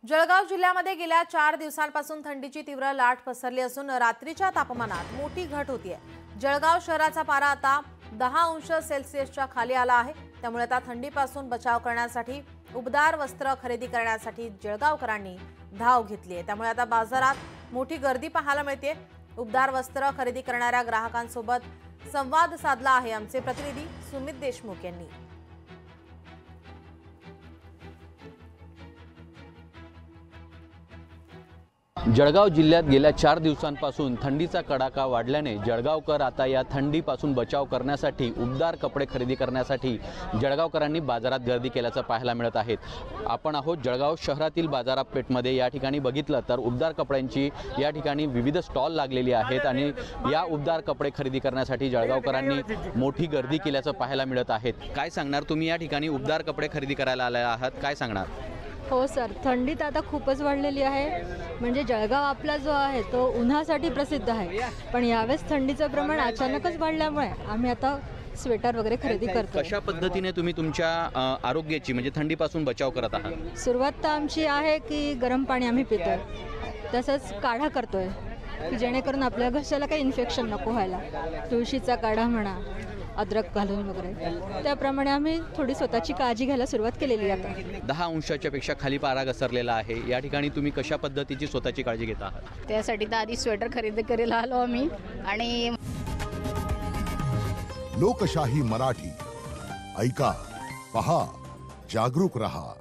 जळगाव जिल्ह्यामध्ये गेल्या 4 दिवसांपासून थंडीची तीव्र लाट पसरली असून रात्रीच्या तापमानात मोठी घट होतीये। जळगाव शहराचा पारा आता 10 अंश सेल्सिअसच्या खाली आला आहे। त्यामुळे आता थंडीपासून बचाव करण्यासाठी उबदार वस्त्र खरेदी करण्यासाठी जळगावकरांनी धाव घेतली आहे। त्यामुळे आता बाजारात मोठी गर्दी पाहायला मिळते। उबदार वस्त्र खरेदी करणाऱ्या ग्राहकांसोबत संवाद साधला आहे आमचे प्रतिनिधी सुमित देशमुख यांनी। जळगाव जिल्ह्यात गेल्या 4 दिवसांपासून थंडीचा कडाका वाढल्याने जळगावकर आता या थंडीपासून बचाव करण्यासाठी उबदार कपडे खरेदी करण्यासाठी जळगावकरांनी बाजारात गर्दी केल्याचं पाहायला मिळत आहे। आपण आहोत जळगाव शहरातील बाजारपेठमध्ये। या ठिकाणी बघितलं तर उबदार कपड्यांची या ठिकाणी विविध स्टॉल लागलेली आहेत आणि या उबदार कपडे खरेदी करण्यासाठी जळगावकरांनी मोठी गर्दी केल्याचं पाहायला मिळत आहे। काय सांगणार तुम्ही? या ठिकाणी उबदार कपडे खरेदी करायला आले आहात, काय सांगणार? हो सर, थंडीत आता खूपच वाढलेली आहे। म्हणजे जळगाव आपला जो आहे तो उन्हासाठी प्रसिद्ध आहे, पण यावेळेस थंडीचं प्रमाण अचानकच वाढल्यामुळे आम्ही आता स्वेटर वगैरे खरेदी करतो। कशा पद्धतीने तुम्ही तुमच्या आरोग्याची म्हणजे थंडीपासून बचाव करत आहात? सुरुवात तर आमची आहे की गरम पाणी आम्ही पितोय, तसंच काढा करतोय की जेणेकरून आपल्या घशाला काही इन्फेक्शन नको व्हायला। तुळशीचा काढा म्हणा, अद्रक घालून वगैरे, त्याप्रमाणे आम्ही थोडी स्वतःची काळजी घ्यायला सुरुवात केलेली आहे। 10 अंशाच्या पेक्षा खाली पारा घसरलेला आहे। या ठिकाणी तुम्ही कशा पद्धतीची स्वतःची काळजी घेत आहात? त्यासाठी तर आधी स्वेटर खरेदी करायला आलो आम्ही। आणि लोकशाही मराठी ऐका, पहा, जागरूक रहा।